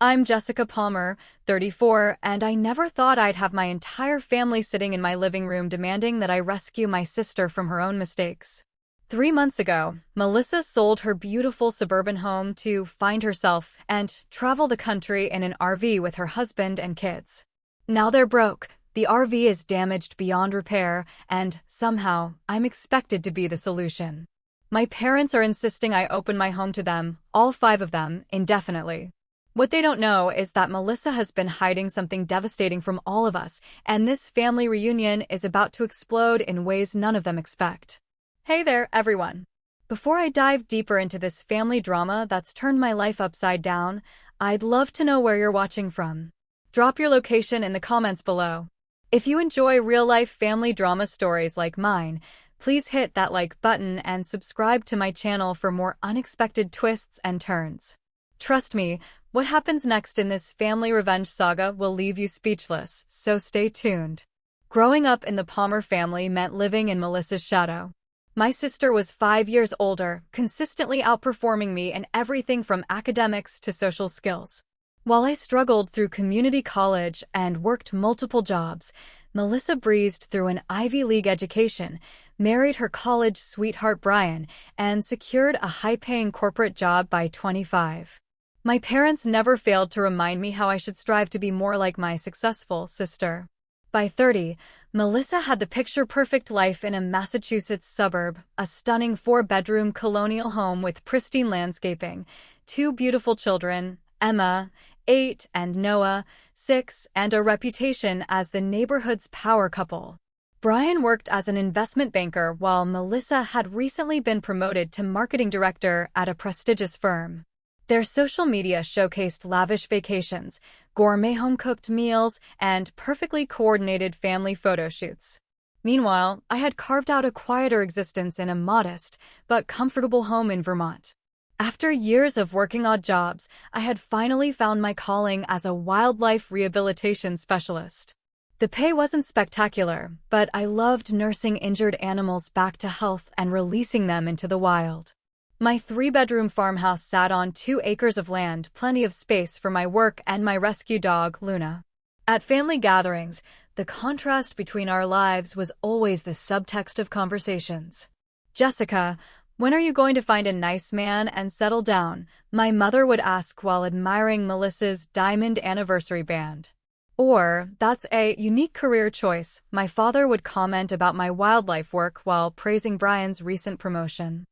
I'm Jessica Palmer, 34, and I never thought I'd have my entire family sitting in my living room demanding that I rescue my sister from her own mistakes. 3 months ago, Melissa sold her beautiful suburban home to find herself and travel the country in an RV with her husband and kids. Now they're broke, the RV is damaged beyond repair, and somehow, I'm expected to be the solution. My parents are insisting I open my home to them, all 5 of them, indefinitely. What they don't know is that Melissa has been hiding something devastating from all of us, and this family reunion is about to explode in ways none of them expect. Hey there, everyone. Before I dive deeper into this family drama that's turned my life upside down, I'd love to know where you're watching from. Drop your location in the comments below. If you enjoy real-life family drama stories like mine, please hit that like button and subscribe to my channel for more unexpected twists and turns. Trust me, what happens next in this family revenge saga will leave you speechless, so stay tuned. Growing up in the Palmer family meant living in Melissa's shadow. My sister was 5 years older, consistently outperforming me in everything from academics to social skills. While I struggled through community college and worked multiple jobs, Melissa breezed through an Ivy League education, married her college sweetheart Brian, and secured a high-paying corporate job by 25. My parents never failed to remind me how I should strive to be more like my successful sister. By 30, Melissa had the picture-perfect life in a Massachusetts suburb, a stunning 4-bedroom colonial home with pristine landscaping, 2 beautiful children, Emma, 8, and Noah, 6, and a reputation as the neighborhood's power couple. Brian worked as an investment banker while Melissa had recently been promoted to marketing director at a prestigious firm. Their social media showcased lavish vacations, gourmet home-cooked meals, and perfectly coordinated family photo shoots. Meanwhile, I had carved out a quieter existence in a modest but comfortable home in Vermont. After years of working odd jobs, I had finally found my calling as a wildlife rehabilitation specialist. The pay wasn't spectacular, but I loved nursing injured animals back to health and releasing them into the wild. My 3-bedroom farmhouse sat on 2 acres of land, plenty of space for my work and my rescue dog, Luna. At family gatherings, the contrast between our lives was always the subtext of conversations. "Jessica, when are you going to find a nice man and settle down?" my mother would ask while admiring Melissa's diamond anniversary band. Or, "That's a unique career choice," my father would comment about my wildlife work while praising Brian's recent promotion.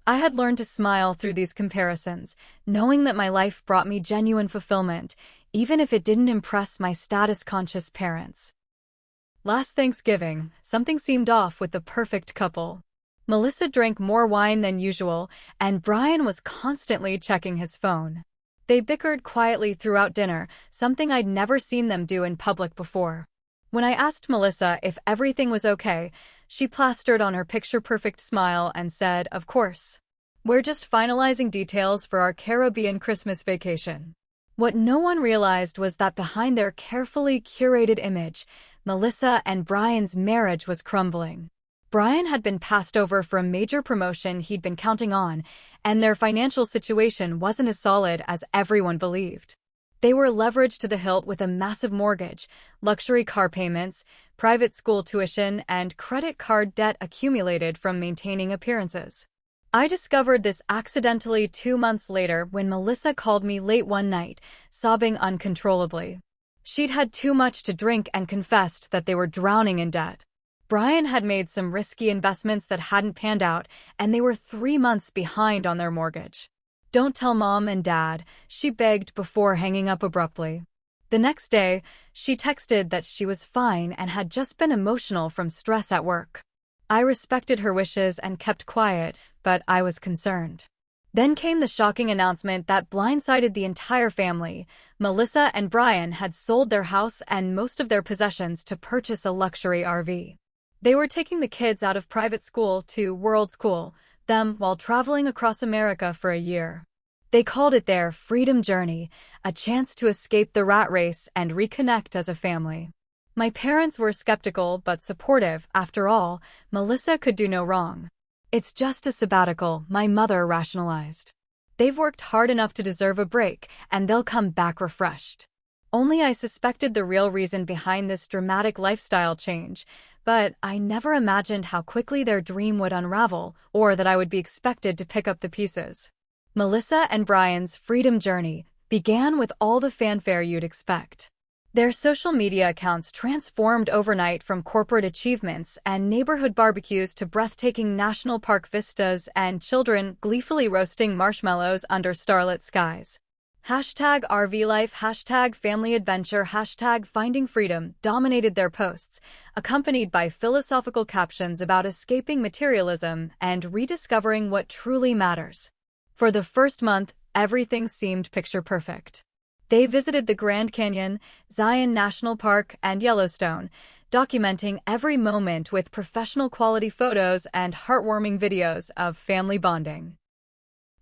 I had learned to smile through these comparisons, knowing that my life brought me genuine fulfillment, even if it didn't impress my status-conscious parents. Last Thanksgiving, something seemed off with the perfect couple. Melissa drank more wine than usual, and Brian was constantly checking his phone. They bickered quietly throughout dinner, something I'd never seen them do in public before. When I asked Melissa if everything was okay, she plastered on her picture-perfect smile and said, "Of course. We're just finalizing details for our Caribbean Christmas vacation." What no one realized was that behind their carefully curated image, Melissa and Brian's marriage was crumbling. Brian had been passed over for a major promotion he'd been counting on, and their financial situation wasn't as solid as everyone believed. They were leveraged to the hilt with a massive mortgage, luxury car payments, private school tuition, and credit card debt accumulated from maintaining appearances. I discovered this accidentally 2 months later when Melissa called me late one night, sobbing uncontrollably. She'd had too much to drink and confessed that they were drowning in debt. Brian had made some risky investments that hadn't panned out, and they were 3 months behind on their mortgage. "Don't tell Mom and Dad," she begged before hanging up abruptly. The next day, she texted that she was fine and had just been emotional from stress at work. I respected her wishes and kept quiet, but I was concerned. Then came the shocking announcement that blindsided the entire family. Melissa and Brian had sold their house and most of their possessions to purchase a luxury RV. They were taking the kids out of private school to world school, them while traveling across America for a year. They called it their freedom journey, a chance to escape the rat race and reconnect as a family. My parents were skeptical but supportive. After all, Melissa could do no wrong. "It's just a sabbatical," my mother rationalized. They've worked hard enough to deserve a break, and they'll come back refreshed. Only I suspected the real reason behind this dramatic lifestyle change, but I never imagined how quickly their dream would unravel, or that I would be expected to pick up the pieces. Melissa and Brian's freedom journey began with all the fanfare you'd expect. Their social media accounts transformed overnight from corporate achievements and neighborhood barbecues to breathtaking national park vistas and children gleefully roasting marshmallows under starlit skies. Hashtag RV life, hashtag family adventure, hashtag finding freedom dominated their posts, accompanied by philosophical captions about escaping materialism and rediscovering what truly matters. For the first month, everything seemed picture perfect. They visited the Grand Canyon, Zion National Park, and Yellowstone, documenting every moment with professional quality photos and heartwarming videos of family bonding.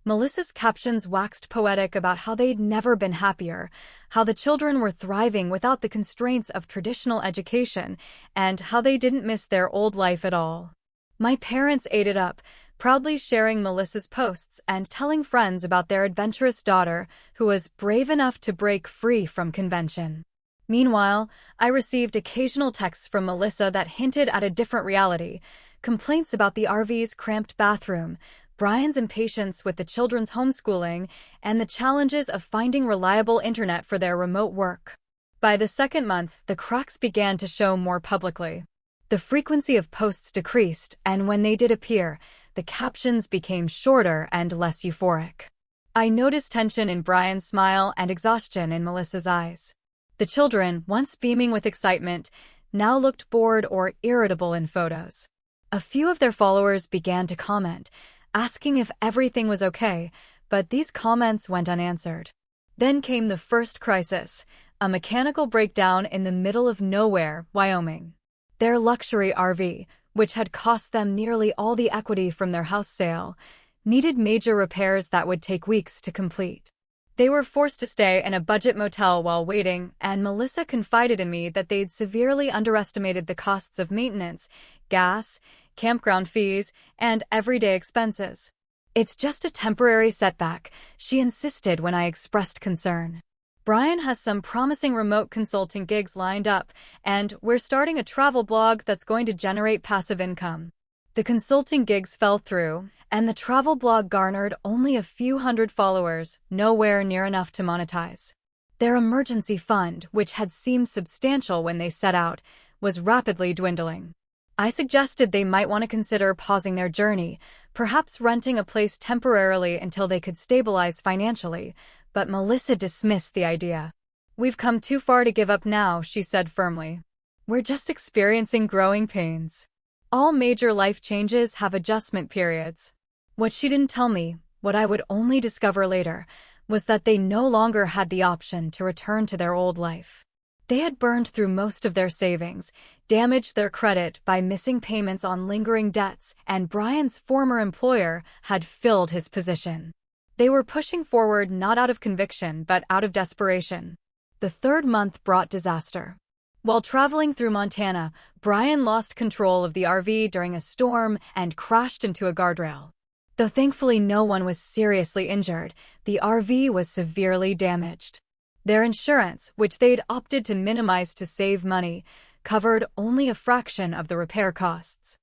Melissa's captions waxed poetic about how they'd never been happier, how the children were thriving without the constraints of traditional education, and how they didn't miss their old life at all. My parents ate it up, proudly sharing Melissa's posts and telling friends about their adventurous daughter who was brave enough to break free from convention. Meanwhile, I received occasional texts from Melissa that hinted at a different reality, complaints about the RV's cramped bathroom, Brian's impatience with the children's homeschooling, and the challenges of finding reliable internet for their remote work. By the second month, the cracks began to show more publicly. The frequency of posts decreased, and when they did appear, the captions became shorter and less euphoric. I noticed tension in Brian's smile and exhaustion in Melissa's eyes. The children, once beaming with excitement, now looked bored or irritable in photos. A few of their followers began to comment, asking if everything was okay, but these comments went unanswered. Then came the first crisis, a mechanical breakdown in the middle of nowhere, Wyoming. Their luxury RV, which had cost them nearly all the equity from their house sale, needed major repairs that would take weeks to complete. They were forced to stay in a budget motel while waiting, and Melissa confided in me that they'd severely underestimated the costs of maintenance, gas, campground fees, and everyday expenses. "It's just a temporary setback," she insisted when I expressed concern. "Brian has some promising remote consulting gigs lined up, and we're starting a travel blog that's going to generate passive income." The consulting gigs fell through, and the travel blog garnered only a few hundred followers, nowhere near enough to monetize. Their emergency fund, which had seemed substantial when they set out, was rapidly dwindling. I suggested they might want to consider pausing their journey, perhaps renting a place temporarily until they could stabilize financially, but Melissa dismissed the idea. "We've come too far to give up now," she said firmly. "We're just experiencing growing pains. All major life changes have adjustment periods." What she didn't tell me, what I would only discover later, was that they no longer had the option to return to their old life. They had burned through most of their savings, damaged their credit by missing payments on lingering debts, and Brian's former employer had filled his position. They were pushing forward not out of conviction but out of desperation. The third month brought disaster. While traveling through Montana, Brian lost control of the RV during a storm and crashed into a guardrail. Though thankfully no one was seriously injured, the RV was severely damaged. Their insurance, which they'd opted to minimize to save money, covered only a fraction of the repair costs.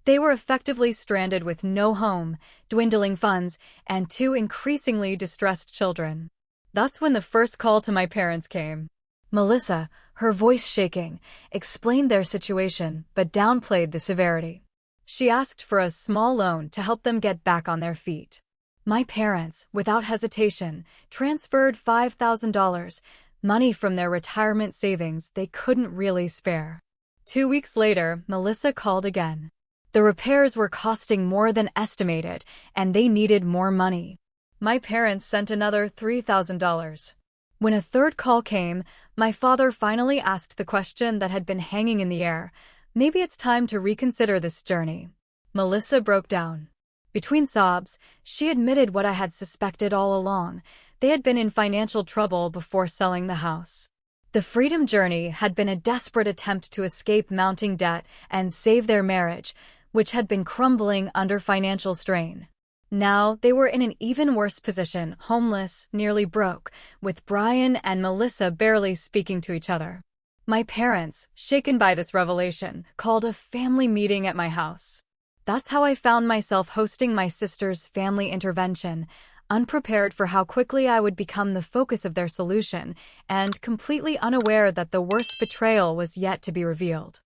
They were effectively stranded with no home, dwindling funds, and two increasingly distressed children. That's when the first call to my parents came. Melissa, her voice shaking, explained their situation but downplayed the severity. She asked for a small loan to help them get back on their feet. My parents, without hesitation, transferred $5,000, money from their retirement savings they couldn't really spare. 2 weeks later, Melissa called again. The repairs were costing more than estimated, and they needed more money. My parents sent another $3,000. When a third call came, my father finally asked the question that had been hanging in the air. "Maybe it's time to reconsider this journey." Melissa broke down. Between sobs, she admitted what I had suspected all along. They had been in financial trouble before selling the house. The freedom journey had been a desperate attempt to escape mounting debt and save their marriage, which had been crumbling under financial strain. Now they were in an even worse position, homeless, nearly broke, with Brian and Melissa barely speaking to each other. My parents, shaken by this revelation, called a family meeting at my house. That's how I found myself hosting my sister's family intervention, unprepared for how quickly I would become the focus of their solution, and completely unaware that the worst betrayal was yet to be revealed.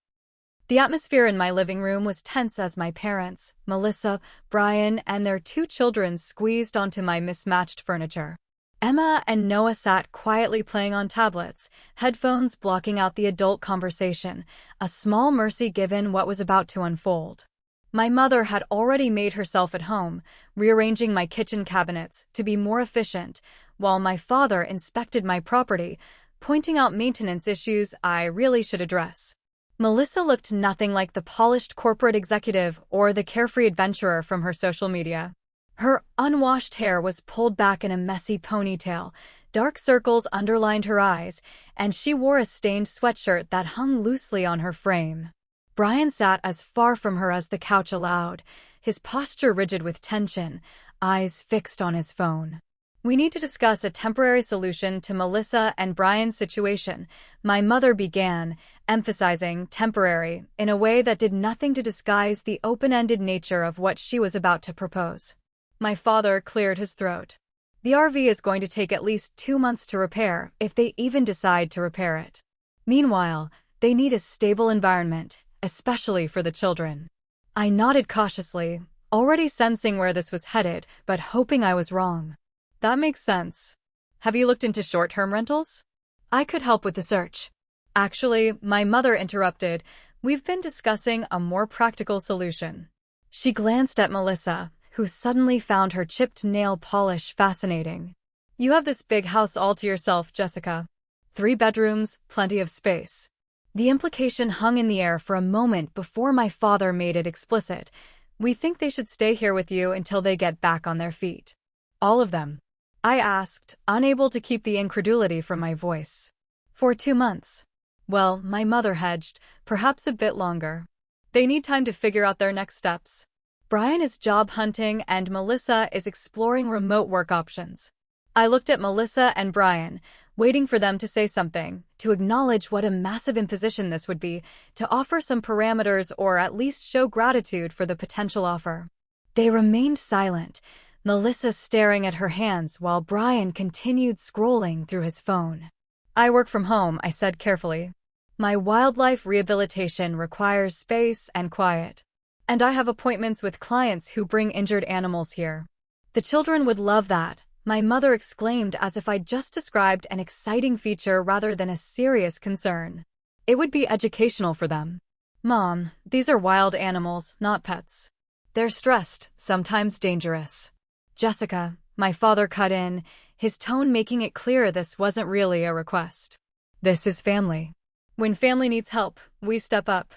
The atmosphere in my living room was tense as my parents, Melissa, Brian, and their 2 children squeezed onto my mismatched furniture. Emma and Noah sat quietly playing on tablets, headphones blocking out the adult conversation, a small mercy given what was about to unfold. My mother had already made herself at home, rearranging my kitchen cabinets to be more efficient, while my father inspected my property, pointing out maintenance issues I really should address. Melissa looked nothing like the polished corporate executive or the carefree adventurer from her social media. Her unwashed hair was pulled back in a messy ponytail, dark circles underlined her eyes, and she wore a stained sweatshirt that hung loosely on her frame. Brian sat as far from her as the couch allowed, his posture rigid with tension, eyes fixed on his phone. "We need to discuss a temporary solution to Melissa and Brian's situation," my mother began, emphasizing temporary in a way that did nothing to disguise the open-ended nature of what she was about to propose. My father cleared his throat. "The RV is going to take at least 2 months to repair, if they even decide to repair it. Meanwhile, they need a stable environment, especially for the children." I nodded cautiously, already sensing where this was headed, but hoping I was wrong. "That makes sense. Have you looked into short-term rentals? I could help with the search." "Actually," my mother interrupted, "we've been discussing a more practical solution." She glanced at Melissa, who suddenly found her chipped nail polish fascinating. "You have this big house all to yourself, Jessica. 3 bedrooms, plenty of space." The implication hung in the air for a moment before my father made it explicit. "We think they should stay here with you until they get back on their feet." "All of them?" I asked, unable to keep the incredulity from my voice. "For 2 months. Well, my mother hedged, perhaps a bit longer. They need time to figure out their next steps. Brian is job hunting and Melissa is exploring remote work options." I looked at Melissa and Brian, waiting for them to say something, to acknowledge what a massive imposition this would be, to offer some parameters or at least show gratitude for the potential offer. They remained silent, Melissa staring at her hands while Brian continued scrolling through his phone. "I work from home," I said carefully. "My wildlife rehabilitation requires space and quiet. And I have appointments with clients who bring injured animals here." "The children would love that," my mother exclaimed as if I'd just described an exciting feature rather than a serious concern. "It would be educational for them." "Mom, these are wild animals, not pets. They're stressed, sometimes dangerous." "Jessica," my father cut in, his tone making it clear this wasn't really a request. "This is family. When family needs help, we step up.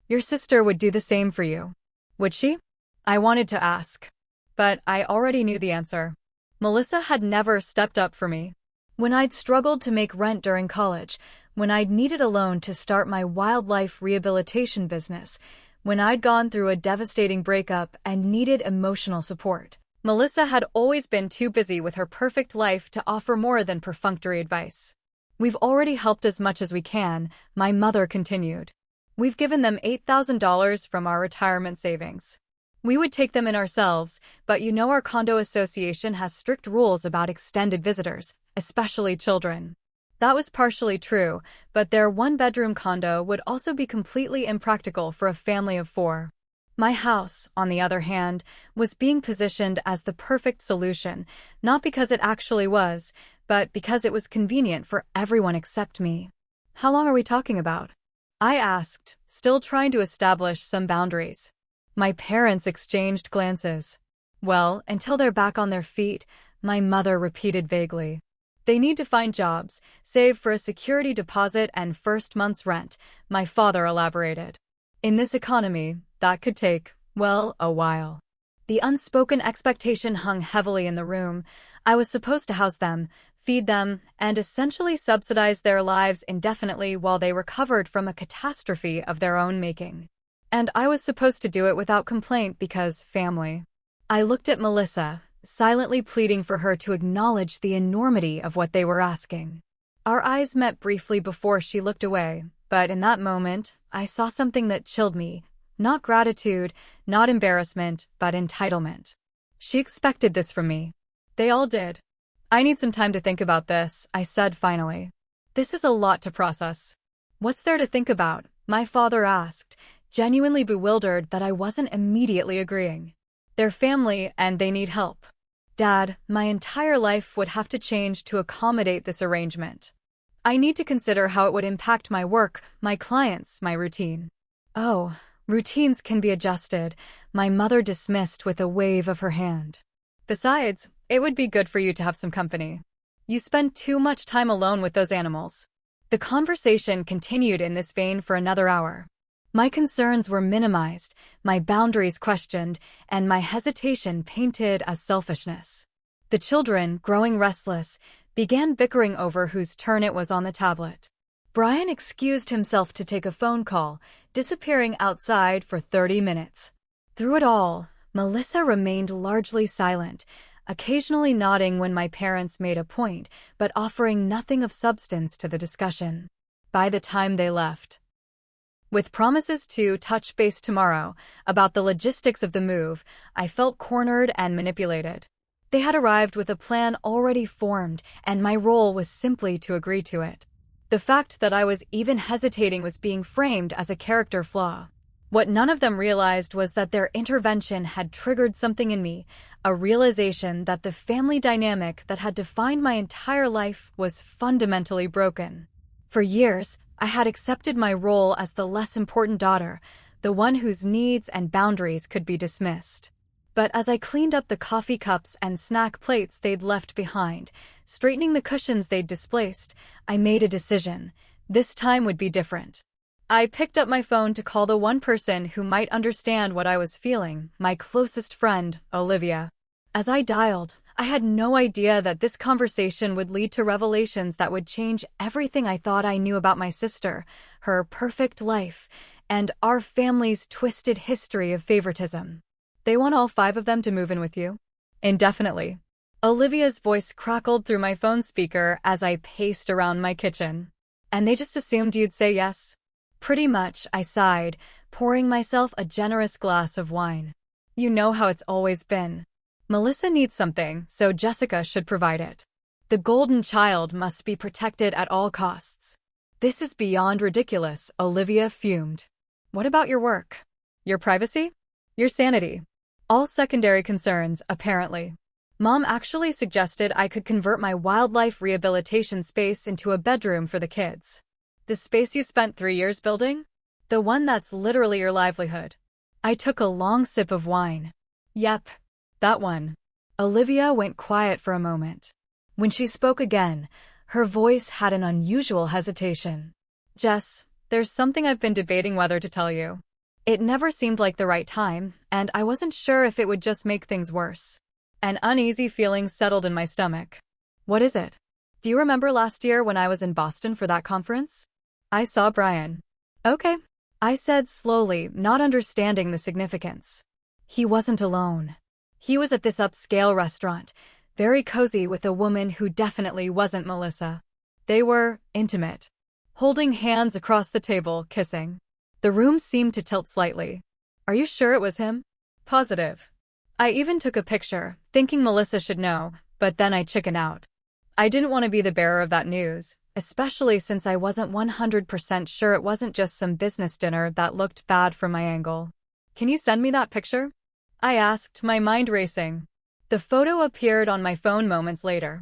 Your sister would do the same for you. Would she?" I wanted to ask, but I already knew the answer. Melissa had never stepped up for me. When I'd struggled to make rent during college, when I'd needed a loan to start my wildlife rehabilitation business, when I'd gone through a devastating breakup and needed emotional support, Melissa had always been too busy with her perfect life to offer more than perfunctory advice. "We've already helped as much as we can," my mother continued. "We've given them $8,000 from our retirement savings. We would take them in ourselves, but you know our condo association has strict rules about extended visitors, especially children." That was partially true, but their 1-bedroom condo would also be completely impractical for a family of 4. My house, on the other hand, was being positioned as the perfect solution, not because it actually was, but because it was convenient for everyone except me. "How long are we talking about?" I asked, still trying to establish some boundaries. My parents exchanged glances. "Well, until they're back on their feet," my mother repeated vaguely. "They need to find jobs, save for a security deposit and first month's rent," my father elaborated. "In this economy, that could take, well, a while." The unspoken expectation hung heavily in the room. I was supposed to house them, feed them, and essentially subsidize their lives indefinitely while they recovered from a catastrophe of their own making. And I was supposed to do it without complaint because family. I looked at Melissa, silently pleading for her to acknowledge the enormity of what they were asking. Our eyes met briefly before she looked away, but in that moment, I saw something that chilled me. Not gratitude, not embarrassment, but entitlement. She expected this from me. They all did. I need some time to think about this, I said finally. This is a lot to process. What's there to think about? My father asked, genuinely bewildered that I wasn't immediately agreeing. They're family and they need help. Dad, my entire life would have to change to accommodate this arrangement. I need to consider how it would impact my work, my clients, my routine. Oh, routines can be adjusted, my mother dismissed with a wave of her hand. Besides, it would be good for you to have some company. You spend too much time alone with those animals. The conversation continued in this vein for another hour. My concerns were minimized, my boundaries questioned, and my hesitation painted as selfishness. The children, growing restless, began bickering over whose turn it was on the tablet. Brian excused himself to take a phone call, disappearing outside for 30 minutes. Through it all, Melissa remained largely silent, occasionally nodding when my parents made a point, but offering nothing of substance to the discussion. By the time they left, with promises to touch base tomorrow about the logistics of the move, I felt cornered and manipulated. They had arrived with a plan already formed, and my role was simply to agree to it. The fact that I was even hesitating was being framed as a character flaw. What none of them realized was that their intervention had triggered something in me, a realization that the family dynamic that had defined my entire life was fundamentally broken. For years, I had accepted my role as the less important daughter, the one whose needs and boundaries could be dismissed. But as I cleaned up the coffee cups and snack plates they'd left behind, straightening the cushions they'd displaced, I made a decision. This time would be different. I picked up my phone to call the one person who might understand what I was feeling, my closest friend, Olivia. As I dialed, I had no idea that this conversation would lead to revelations that would change everything I thought I knew about my sister, her perfect life, and our family's twisted history of favoritism. They want all 5 of them to move in with you? Indefinitely. Olivia's voice crackled through my phone speaker as I paced around my kitchen. And they just assumed you'd say yes? Pretty much, I sighed, pouring myself a generous glass of wine. You know how it's always been. Melissa needs something, so Jessica should provide it. The golden child must be protected at all costs. This is beyond ridiculous, Olivia fumed. What about your work? Your privacy? Your sanity? All secondary concerns, apparently. Mom actually suggested I could convert my wildlife rehabilitation space into a bedroom for the kids. The space you spent 3 years building? The one that's literally your livelihood. I took a long sip of wine. Yep, that one. Olivia went quiet for a moment. When she spoke again, her voice had an unusual hesitation. Jess, there's something I've been debating whether to tell you. It never seemed like the right time, and I wasn't sure if it would just make things worse. An uneasy feeling settled in my stomach. What is it? Do you remember last year when I was in Boston for that conference? I saw Brian. Okay, I said slowly, not understanding the significance. He wasn't alone. He was at this upscale restaurant, very cozy with a woman who definitely wasn't Melissa. They were intimate, holding hands across the table, kissing. The room seemed to tilt slightly. Are you sure it was him? Positive. I even took a picture, thinking Melissa should know, but then I chickened out. I didn't want to be the bearer of that news, especially since I wasn't 100% sure it wasn't just some business dinner that looked bad from my angle. Can you send me that picture? I asked, my mind racing. The photo appeared on my phone moments later.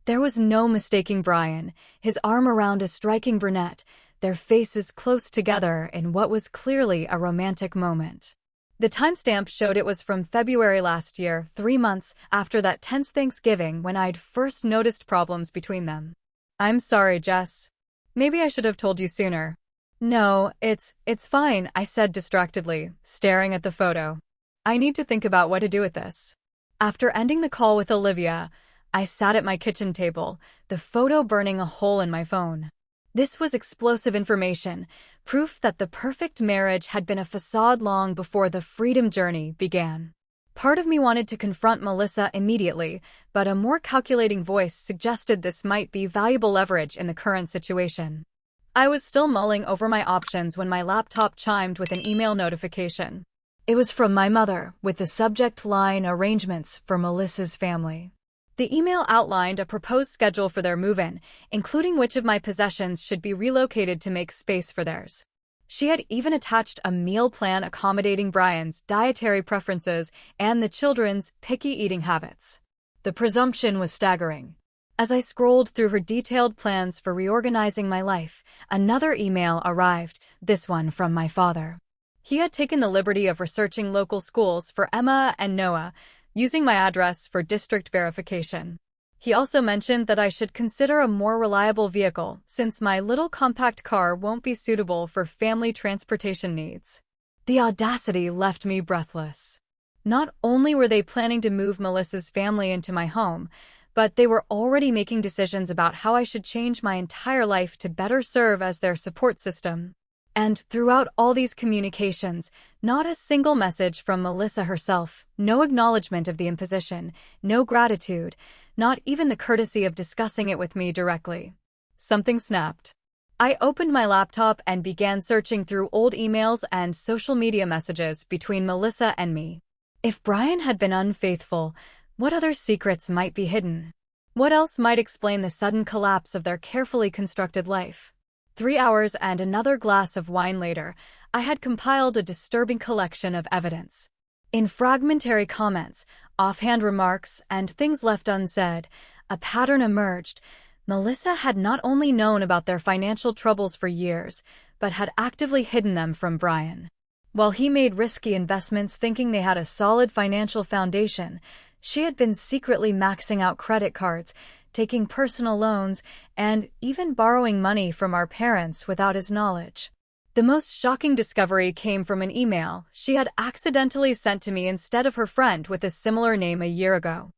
There was no mistaking Brian, his arm around a striking brunette, their faces close together in what was clearly a romantic moment. The timestamp showed it was from February last year, 3 months after that tense Thanksgiving when I'd first noticed problems between them. I'm sorry, Jess. Maybe I should have told you sooner. No, it's fine, I said distractedly, staring at the photo. I need to think about what to do with this. After ending the call with Olivia, I sat at my kitchen table, the photo burning a hole in my phone. This was explosive information, proof that the perfect marriage had been a facade long before the freedom journey began. Part of me wanted to confront Melissa immediately, but a more calculating voice suggested this might be valuable leverage in the current situation. I was still mulling over my options when my laptop chimed with an email notification. It was from my mother, with the subject line "Arrangements for Melissa's family." The email outlined a proposed schedule for their move-in, including which of my possessions should be relocated to make space for theirs. She had even attached a meal plan accommodating Brian's dietary preferences and the children's picky eating habits. The presumption was staggering. As I scrolled through her detailed plans for reorganizing my life, another email arrived, this one from my father. He had taken the liberty of researching local schools for Emma and Noah, using my address for district verification. He also mentioned that I should consider a more reliable vehicle, since my little compact car won't be suitable for family transportation needs. The audacity left me breathless. Not only were they planning to move Melissa's family into my home, but they were already making decisions about how I should change my entire life to better serve as their support system. And throughout all these communications, not a single message from Melissa herself, no acknowledgement of the imposition, no gratitude, not even the courtesy of discussing it with me directly. Something snapped. I opened my laptop and began searching through old emails and social media messages between Melissa and me. If Brian had been unfaithful, what other secrets might be hidden? What else might explain the sudden collapse of their carefully constructed life? 3 hours and another glass of wine later, I had compiled a disturbing collection of evidence. In fragmentary comments, offhand remarks, and things left unsaid, a pattern emerged. Melissa had not only known about their financial troubles for years, but had actively hidden them from Brian. While he made risky investments thinking they had a solid financial foundation, she had been secretly maxing out credit cards, taking personal loans, and even borrowing money from our parents without his knowledge. The most shocking discovery came from an email she had accidentally sent to me instead of her friend with a similar name a year ago.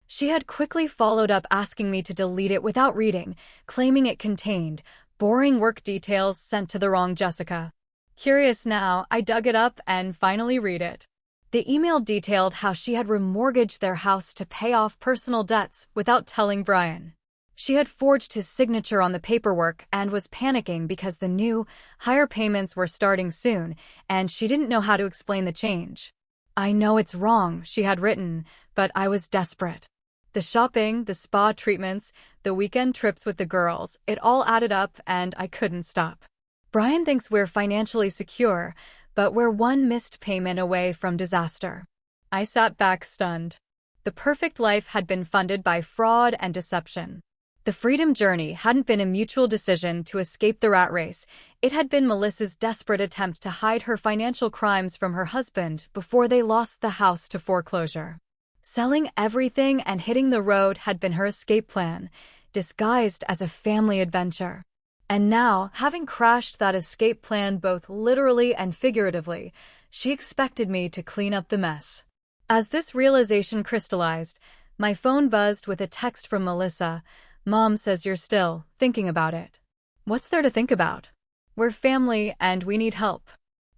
She had quickly followed up asking me to delete it without reading, claiming it contained boring work details sent to the wrong Jessica. Curious now, I dug it up and finally read it. The email detailed how she had remortgaged their house to pay off personal debts without telling Brian. She had forged his signature on the paperwork and was panicking because the new, higher payments were starting soon, and she didn't know how to explain the change. "I know it's wrong," she had written, but I was desperate. The shopping, the spa treatments, the weekend trips with the girls, it all added up and I couldn't stop. Brian thinks we're financially secure, but we're one missed payment away from disaster. I sat back stunned. The perfect life had been funded by fraud and deception. The freedom journey hadn't been a mutual decision to escape the rat race. It had been Melissa's desperate attempt to hide her financial crimes from her husband before they lost the house to foreclosure. Selling everything and hitting the road had been her escape plan, disguised as a family adventure. And now, having crashed that escape plan both literally and figuratively, she expected me to clean up the mess. As this realization crystallized, my phone buzzed with a text from Melissa. "Mom says you're still thinking about it." What's there to think about? We're family and we need help.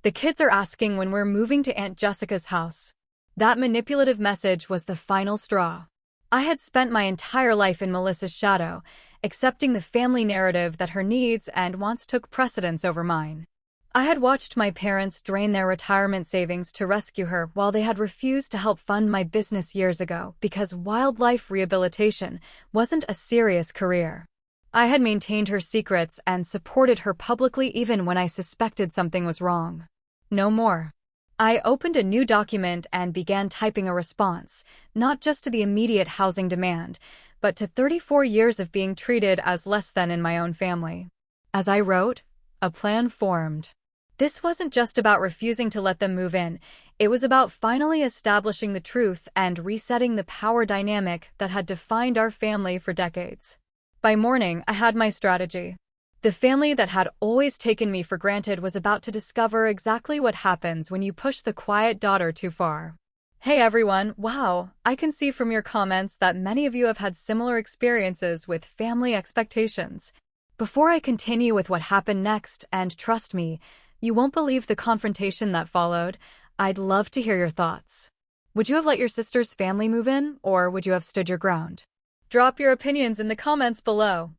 The kids are asking when we're moving to Aunt Jessica's house. That manipulative message was the final straw. I had spent my entire life in Melissa's shadow, accepting the family narrative that her needs and wants took precedence over mine. I had watched my parents drain their retirement savings to rescue her while they had refused to help fund my business years ago because wildlife rehabilitation wasn't a serious career. I had maintained her secrets and supported her publicly even when I suspected something was wrong. No more. I opened a new document and began typing a response, not just to the immediate housing demand, but to 34 years of being treated as less than in my own family. As I wrote, a plan formed. This wasn't just about refusing to let them move in, it was about finally establishing the truth and resetting the power dynamic that had defined our family for decades. By morning, I had my strategy. The family that had always taken me for granted was about to discover exactly what happens when you push the quiet daughter too far. Hey everyone, wow, I can see from your comments that many of you have had similar experiences with family expectations. Before I continue with what happened next, and trust me, you won't believe the confrontation that followed, I'd love to hear your thoughts. Would you have let your sister's family move in, or would you have stood your ground? Drop your opinions in the comments below.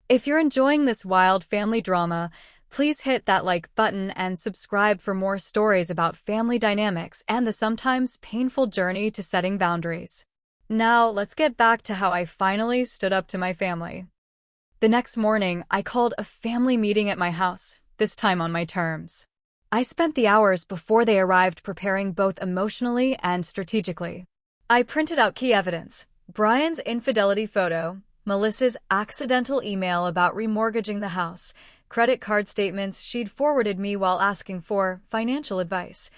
If you're enjoying this wild family drama, please hit that like button and subscribe for more stories about family dynamics and the sometimes painful journey to setting boundaries. Now, let's get back to how I finally stood up to my family. The next morning, I called a family meeting at my house, this time on my terms. I spent the hours before they arrived preparing both emotionally and strategically. I printed out key evidence: Brian's infidelity photo, Melissa's accidental email about remortgaging the house, credit card statements she'd forwarded me while asking for financial advice,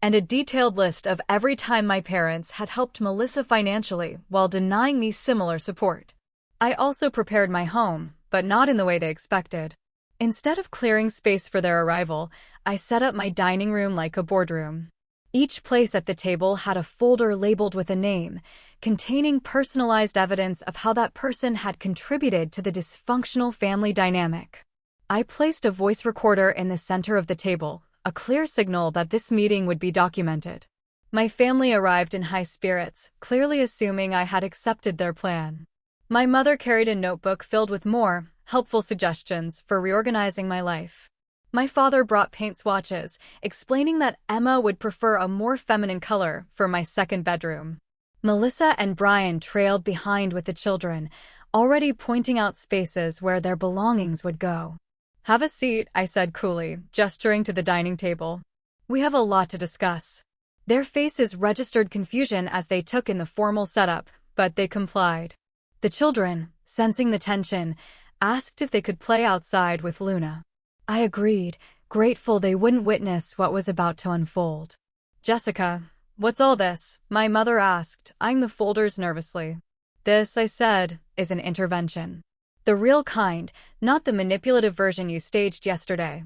and a detailed list of every time my parents had helped Melissa financially while denying me similar support. I also prepared my home, but not in the way they expected. Instead of clearing space for their arrival, I set up my dining room like a boardroom. Each place at the table had a folder labeled with a name, containing personalized evidence of how that person had contributed to the dysfunctional family dynamic. I placed a voice recorder in the center of the table, a clear signal that this meeting would be documented. My family arrived in high spirits, clearly assuming I had accepted their plan. My mother carried a notebook filled with more helpful suggestions for reorganizing my life. My father brought paint swatches, explaining that Emma would prefer a more feminine color for my second bedroom. Melissa and Brian trailed behind with the children, already pointing out spaces where their belongings would go. "Have a seat," I said coolly, gesturing to the dining table. "We have a lot to discuss." Their faces registered confusion as they took in the formal setup, but they complied. The children, sensing the tension, asked if they could play outside with Luna. I agreed, grateful they wouldn't witness what was about to unfold. "Jessica, what's all this?" my mother asked, eyeing the folders nervously. "This," I said, "is an intervention. The real kind, not the manipulative version you staged yesterday."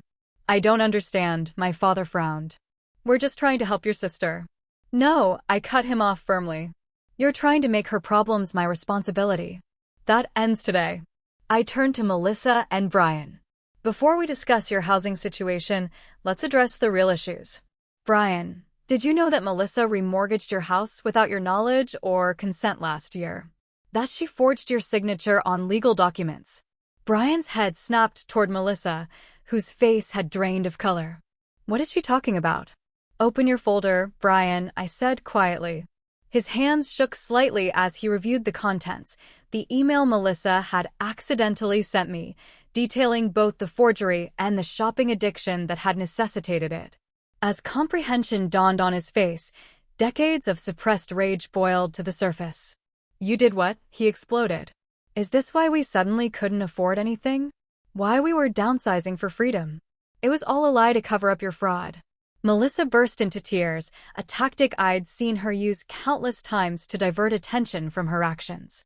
"I don't understand," my father frowned. "We're just trying to help your sister." "No," I cut him off firmly. "You're trying to make her problems my responsibility. That ends today." I turned to Melissa and Brian. "Before we discuss your housing situation, let's address the real issues. Brian, did you know that Melissa remortgaged your house without your knowledge or consent last year? That she forged your signature on legal documents?" Brian's head snapped toward Melissa, whose face had drained of color. "What is she talking about?" "Open your folder, Brian," I said quietly. His hands shook slightly as he reviewed the contents, the email Melissa had accidentally sent me, detailing both the forgery and the shopping addiction that had necessitated it. As comprehension dawned on his face, decades of suppressed rage boiled to the surface. "You did what?" he exploded. "Is this why we suddenly couldn't afford anything? Why we were downsizing for freedom? It was all a lie to cover up your fraud." Melissa burst into tears, a tactic I'd seen her use countless times to divert attention from her actions.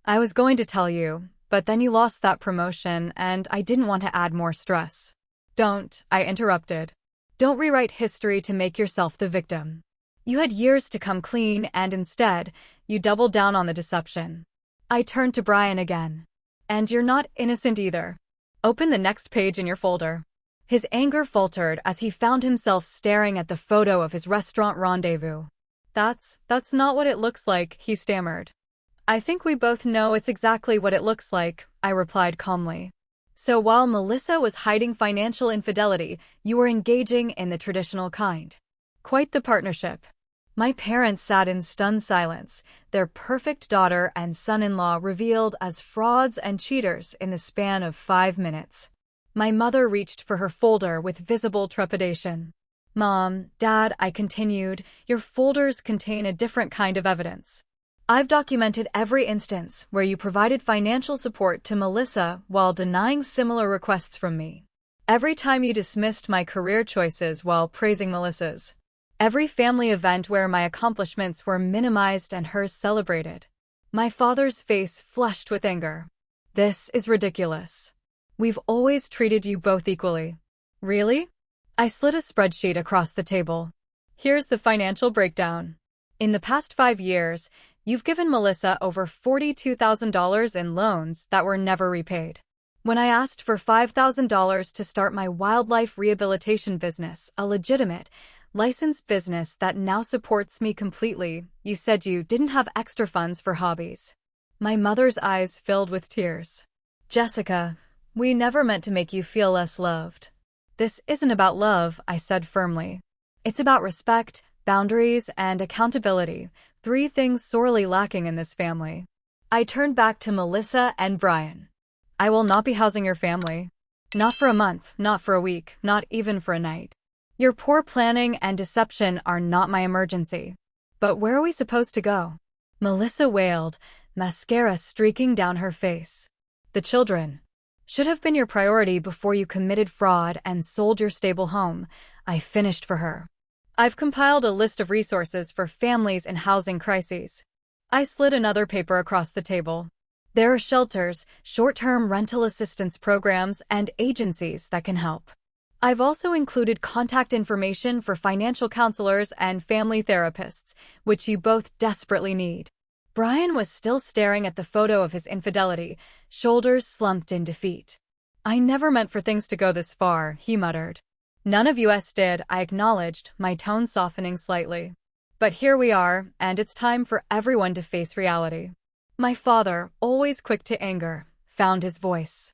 "I was going to tell you, but then you lost that promotion and I didn't want to add more stress." "Don't," I interrupted. "Don't rewrite history to make yourself the victim. You had years to come clean and instead, you doubled down on the deception." I turned to Brian again. "And you're not innocent either. Open the next page in your folder." His anger faltered as he found himself staring at the photo of his restaurant rendezvous. That's not what it looks like," he stammered. "I think we both know it's exactly what it looks like," I replied calmly. "So while Melissa was hiding financial infidelity, you were engaging in the traditional kind. Quite the partnership." My parents sat in stunned silence, their perfect daughter and son-in-law revealed as frauds and cheaters in the span of 5 minutes. My mother reached for her folder with visible trepidation. "Mom, Dad," I continued, "your folders contain a different kind of evidence. I've documented every instance where you provided financial support to Melissa while denying similar requests from me. Every time you dismissed my career choices while praising Melissa's. Every family event where my accomplishments were minimized and hers celebrated." My father's face flushed with anger. "This is ridiculous. We've always treated you both equally." "Really?" I slid a spreadsheet across the table. "Here's the financial breakdown. In the past 5 years, you've given Melissa over $42,000 in loans that were never repaid. When I asked for $5,000 to start my wildlife rehabilitation business, a legitimate, licensed business that now supports me completely. You said you didn't have extra funds for hobbies. My mother's eyes filled with tears. Jessica, we never meant to make you feel less loved. This isn't about love, I said firmly. It's about respect, boundaries, and accountability, 3 things sorely lacking in this family. I turned back to Melissa and Brian. I will not be housing your family. Not for a month, not for a week, not even for a night. Your poor planning and deception are not my emergency. But where are we supposed to go? Melissa wailed, mascara streaking down her face. The children should have been your priority before you committed fraud and sold your stable home, I finished for her. I've compiled a list of resources for families in housing crises. I slid another paper across the table. There are shelters, short-term rental assistance programs, and agencies that can help. I've also included contact information for financial counselors and family therapists, which you both desperately need. Brian was still staring at the photo of his infidelity, shoulders slumped in defeat. I never meant for things to go this far, he muttered. None of us did, I acknowledged, my tone softening slightly. But here we are, and it's time for everyone to face reality. My father, always quick to anger, found his voice.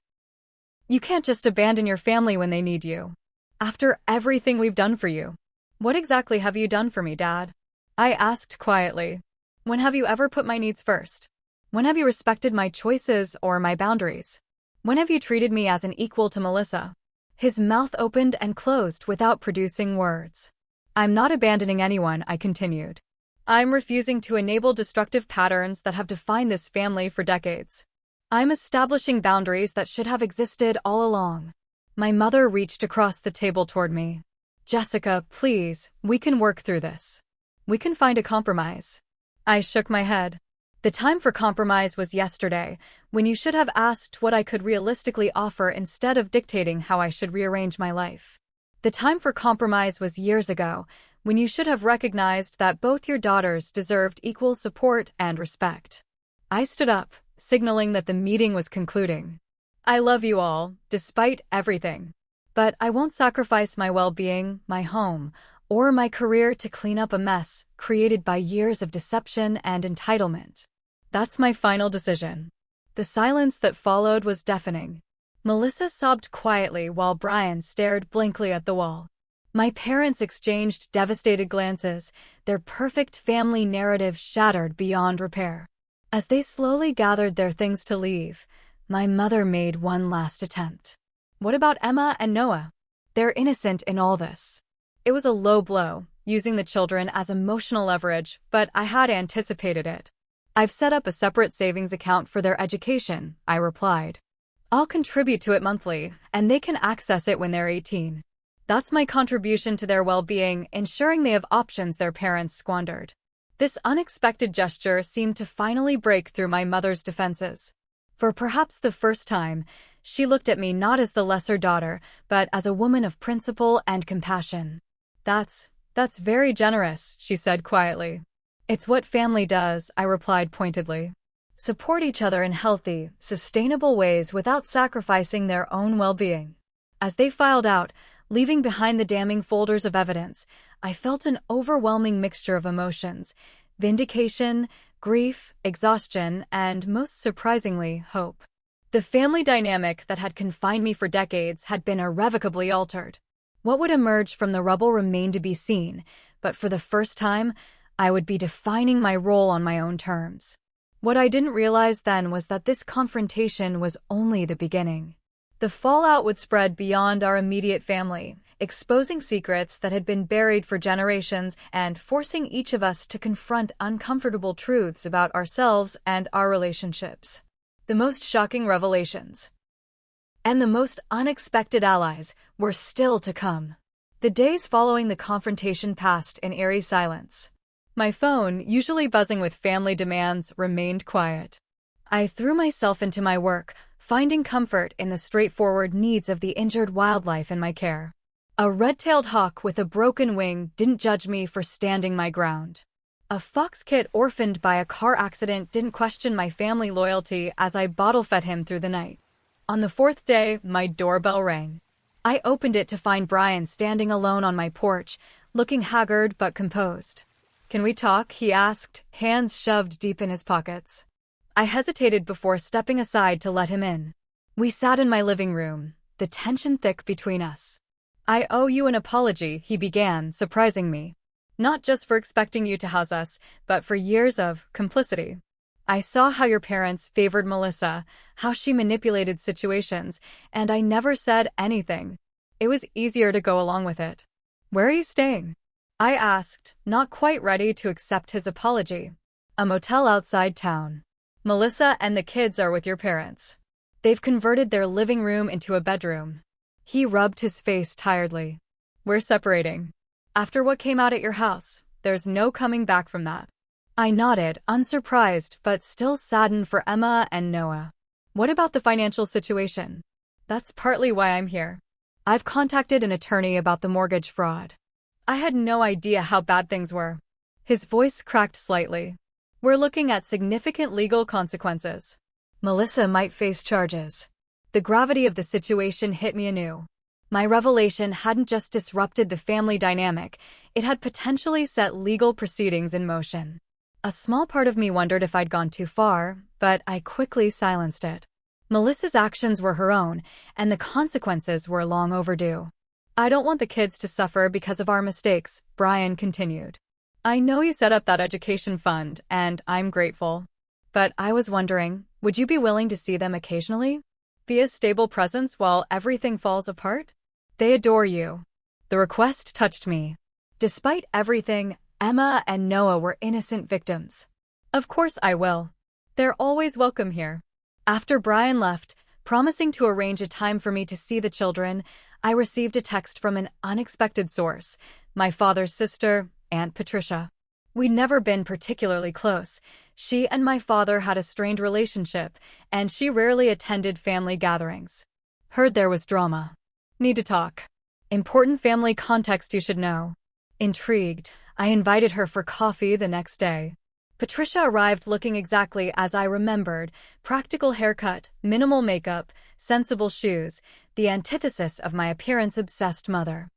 You can't just abandon your family when they need you. After everything we've done for you. What exactly have you done for me, Dad? I asked quietly. When have you ever put my needs first? When have you respected my choices or my boundaries? When have you treated me as an equal to Melissa? His mouth opened and closed without producing words. I'm not abandoning anyone, I continued. I'm refusing to enable destructive patterns that have defined this family for decades. I'm establishing boundaries that should have existed all along. My mother reached across the table toward me. Jessica, please, we can work through this. We can find a compromise. I shook my head. The time for compromise was yesterday, when you should have asked what I could realistically offer instead of dictating how I should rearrange my life. The time for compromise was years ago, when you should have recognized that both your daughters deserved equal support and respect. I stood up, signaling that the meeting was concluding. I love you all, despite everything. But I won't sacrifice my well-being, my home, or my career to clean up a mess created by years of deception and entitlement. That's my final decision. The silence that followed was deafening. Melissa sobbed quietly while Brian stared blankly at the wall. My parents exchanged devastated glances, their perfect family narrative shattered beyond repair. As they slowly gathered their things to leave, my mother made one last attempt. What about Emma and Noah? They're innocent in all this. It was a low blow, using the children as emotional leverage, but I had anticipated it. I've set up a separate savings account for their education, I replied. I'll contribute to it monthly, and they can access it when they're 18. That's my contribution to their well-being, ensuring they have options their parents squandered. This unexpected gesture seemed to finally break through my mother's defenses. For perhaps the first time, she looked at me not as the lesser daughter, but as a woman of principle and compassion. That's very generous, she said quietly. It's what family does, I replied pointedly. Support each other in healthy, sustainable ways without sacrificing their own well-being. As they filed out, leaving behind the damning folders of evidence, I felt an overwhelming mixture of emotions: vindication, grief, exhaustion, and, most surprisingly, hope. The family dynamic that had confined me for decades had been irrevocably altered. What would emerge from the rubble remained to be seen, but for the first time, I would be defining my role on my own terms. What I didn't realize then was that this confrontation was only the beginning. The fallout would spread beyond our immediate family, exposing secrets that had been buried for generations and forcing each of us to confront uncomfortable truths about ourselves and our relationships. The most shocking revelations and the most unexpected allies were still to come. The days following the confrontation passed in eerie silence. My phone, usually buzzing with family demands, remained quiet. I threw myself into my work, finding comfort in the straightforward needs of the injured wildlife in my care. A red-tailed hawk with a broken wing didn't judge me for standing my ground. A fox kit orphaned by a car accident didn't question my family loyalty as I bottle-fed him through the night. On the 4th day, my doorbell rang. I opened it to find Brian standing alone on my porch, looking haggard but composed. "Can we talk?" he asked, hands shoved deep in his pockets. I hesitated before stepping aside to let him in. We sat in my living room, the tension thick between us. "I owe you an apology," he began, surprising me. "Not just for expecting you to house us, but for years of complicity. I saw how your parents favored Melissa, how she manipulated situations, and I never said anything. It was easier to go along with it." "Where are you staying?" I asked, not quite ready to accept his apology. "A motel outside town. Melissa and the kids are with your parents. They've converted their living room into a bedroom." He rubbed his face tiredly. "We're separating. After what came out at your house, there's no coming back from that." I nodded, unsurprised but still saddened for Emma and Noah. "What about the financial situation?" "That's partly why I'm here. I've contacted an attorney about the mortgage fraud." I had no idea how bad things were. His voice cracked slightly. "We're looking at significant legal consequences. Melissa might face charges." The gravity of the situation hit me anew. My revelation hadn't just disrupted the family dynamic, it had potentially set legal proceedings in motion. A small part of me wondered if I'd gone too far, but I quickly silenced it. Melissa's actions were her own, and the consequences were long overdue. "I don't want the kids to suffer because of our mistakes," Brian continued. "I know you set up that education fund, and I'm grateful. But I was wondering, would you be willing to see them occasionally? Be a stable presence while everything falls apart? They adore you." The request touched me. Despite everything, Emma and Noah were innocent victims. "Of course I will. They're always welcome here." After Brian left, promising to arrange a time for me to see the children, I received a text from an unexpected source, my father's sister, Aunt Patricia. We'd never been particularly close. She and my father had a strained relationship, and she rarely attended family gatherings. "Heard there was drama. Need to talk. Important family context you should know." Intrigued, I invited her for coffee the next day. Patricia arrived looking exactly as I remembered: practical haircut, minimal makeup, sensible shoes, the antithesis of my appearance-obsessed mother.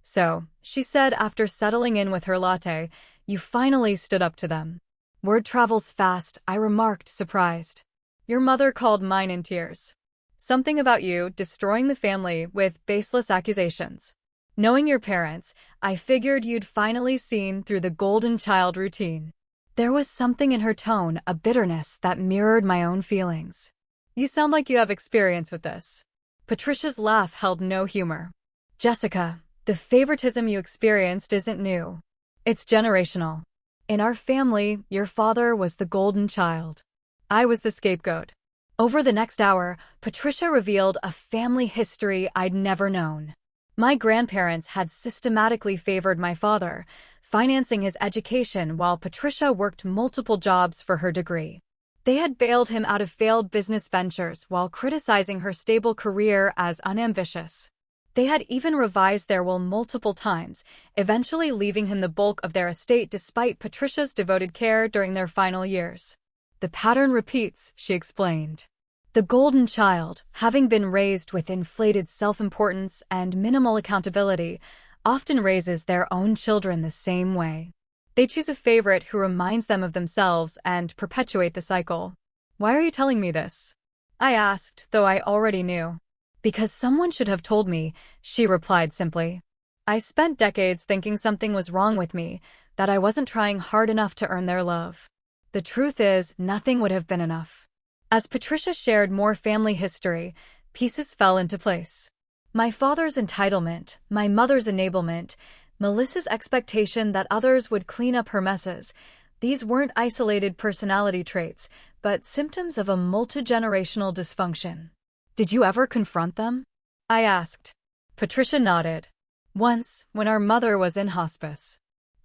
"So," she said after settling in with her latte, "you finally stood up to them." "Word travels fast," I remarked, surprised. "Your mother called mine in tears. Something about you destroying the family with baseless accusations. Knowing your parents, I figured you'd finally seen through the golden child routine." There was something in her tone, a bitterness that mirrored my own feelings. "You sound like you have experience with this." Patricia's laugh held no humor. "Jessica, the favoritism you experienced isn't new. It's generational. In our family, your father was the golden child. I was the scapegoat." Over the next hour, Patricia revealed a family history I'd never known. My grandparents had systematically favored my father, financing his education while Patricia worked multiple jobs for her degree. They had bailed him out of failed business ventures while criticizing her stable career as unambitious. They had even revised their will multiple times, eventually leaving him the bulk of their estate despite Patricia's devoted care during their final years. "The pattern repeats," she explained. The golden child, having been raised with inflated self-importance and minimal accountability, often raises their own children the same way. They choose a favorite who reminds them of themselves and perpetuate the cycle. "Why are you telling me this?" I asked, though I already knew. "Because someone should have told me," she replied simply. "I spent decades thinking something was wrong with me, that I wasn't trying hard enough to earn their love. The truth is, nothing would have been enough." As Patricia shared more family history, pieces fell into place. My father's entitlement, my mother's enablement, Melissa's expectation that others would clean up her messes. These weren't isolated personality traits, but symptoms of a multi-generational dysfunction. "Did you ever confront them?" I asked. Patricia nodded. "Once, when our mother was in hospice.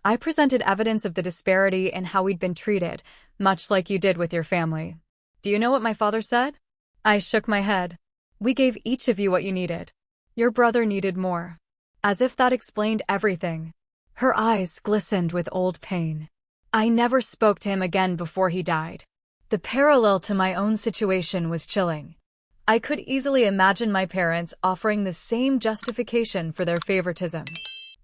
I presented evidence of the disparity in how we'd been treated, much like you did with your family." "Do you know what my father said?" I shook my head. "We gave each of you what you needed. Your brother needed more." As if that explained everything. Her eyes glistened with old pain. "I never spoke to him again before he died." The parallel to my own situation was chilling. I could easily imagine my parents offering the same justification for their favoritism.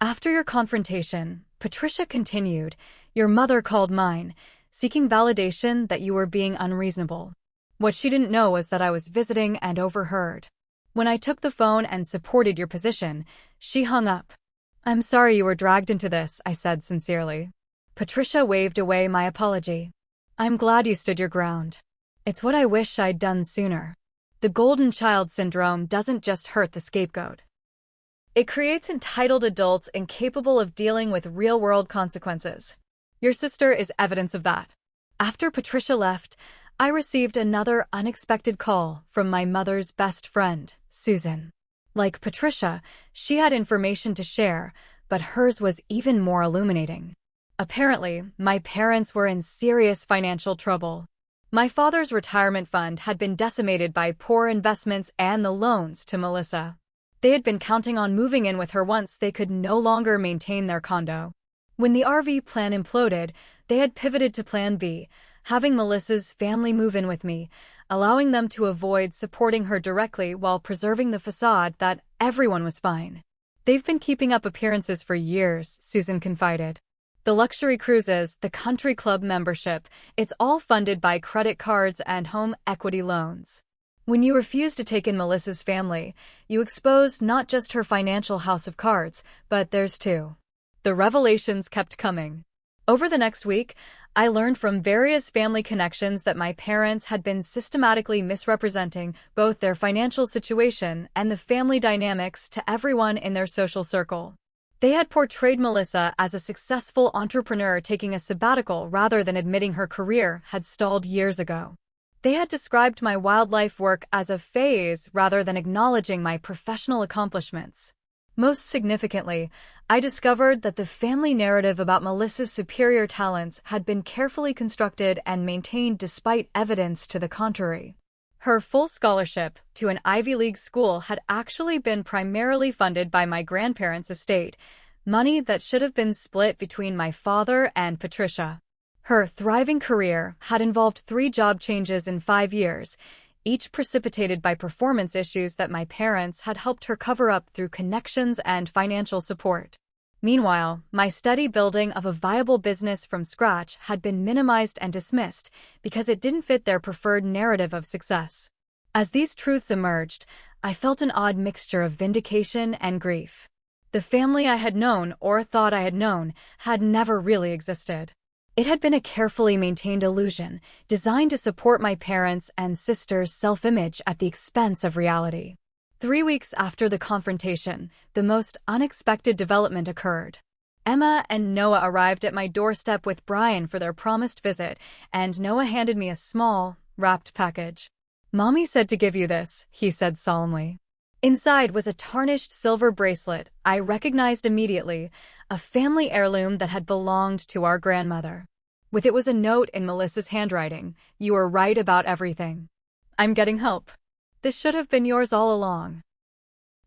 After your confrontation, Patricia continued, your mother called mine, seeking validation that you were being unreasonable. What she didn't know was that I was visiting and overheard. When I took the phone and supported your position, she hung up. I'm sorry you were dragged into this, I said sincerely. Patricia waved away my apology. I'm glad you stood your ground. It's what I wish I'd done sooner. The golden child syndrome doesn't just hurt the scapegoat. It creates entitled adults incapable of dealing with real-world consequences. Your sister is evidence of that. After Patricia left, I received another unexpected call from my mother's best friend, Susan. Like Patricia, she had information to share, but hers was even more illuminating. Apparently, my parents were in serious financial trouble. My father's retirement fund had been decimated by poor investments and the loans to Melissa. They had been counting on moving in with her once they could no longer maintain their condo. When the RV plan imploded, they had pivoted to Plan B, having Melissa's family move in with me, allowing them to avoid supporting her directly while preserving the facade that everyone was fine. They've been keeping up appearances for years, Susan confided. The luxury cruises, the country club membership, it's all funded by credit cards and home equity loans. When you refused to take in Melissa's family, you exposed not just her financial house of cards, but theirs too. The revelations kept coming. Over the next week, I learned from various family connections that my parents had been systematically misrepresenting both their financial situation and the family dynamics to everyone in their social circle. They had portrayed Melissa as a successful entrepreneur taking a sabbatical rather than admitting her career had stalled years ago. They had described my wildlife work as a phase rather than acknowledging my professional accomplishments. Most significantly, I discovered that the family narrative about Melissa's superior talents had been carefully constructed and maintained despite evidence to the contrary. Her full scholarship to an Ivy League school had actually been primarily funded by my grandparents' estate, money that should have been split between my father and Patricia. Her thriving career had involved 3 job changes in 5 years, each precipitated by performance issues that my parents had helped her cover up through connections and financial support. Meanwhile, my steady building of a viable business from scratch had been minimized and dismissed because it didn't fit their preferred narrative of success. As these truths emerged, I felt an odd mixture of vindication and grief. The family I had known, or thought I had known, had never really existed. It had been a carefully maintained illusion, designed to support my parents' and sister's self-image at the expense of reality. 3 weeks after the confrontation, the most unexpected development occurred. Emma and Noah arrived at my doorstep with Brian for their promised visit, and Noah handed me a small, wrapped package. "Mommy said to give you this," he said solemnly. Inside was a tarnished silver bracelet I recognized immediately, a family heirloom that had belonged to our grandmother. With it was a note in Melissa's handwriting, "You were right about everything. I'm getting help. This should have been yours all along."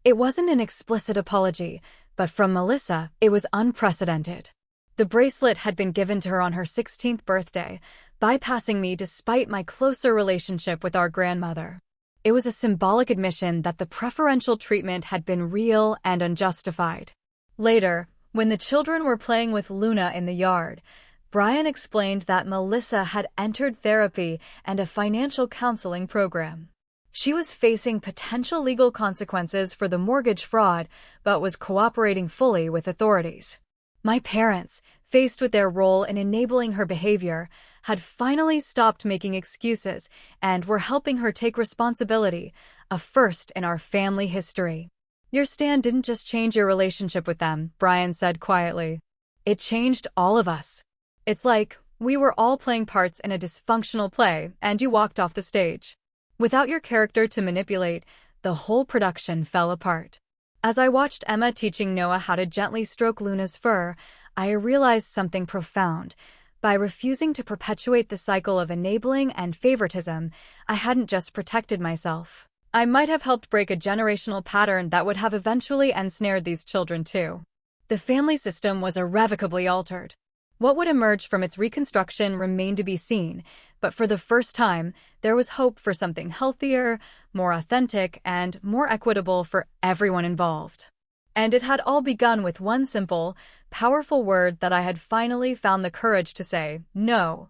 It wasn't an explicit apology, but from Melissa, it was unprecedented. The bracelet had been given to her on her 16th birthday, bypassing me despite my closer relationship with our grandmother. It was a symbolic admission that the preferential treatment had been real and unjustified. Later, when the children were playing with Luna in the yard, Brian explained that Melissa had entered therapy and a financial counseling program. She was facing potential legal consequences for the mortgage fraud, but was cooperating fully with authorities. My parents, faced with their role in enabling her behavior, had finally stopped making excuses and were helping her take responsibility, a first in our family history. "Your stand didn't just change your relationship with them," Brian said quietly. "It changed all of us. It's like we were all playing parts in a dysfunctional play, and you walked off the stage. Without your character to manipulate, the whole production fell apart." As I watched Emma teaching Noah how to gently stroke Luna's fur, I realized something profound. By refusing to perpetuate the cycle of enabling and favoritism, I hadn't just protected myself. I might have helped break a generational pattern that would have eventually ensnared these children too. The family system was irrevocably altered. What would emerge from its reconstruction remained to be seen, but for the first time, there was hope for something healthier, more authentic, and more equitable for everyone involved. And it had all begun with one simple, powerful word that I had finally found the courage to say, no.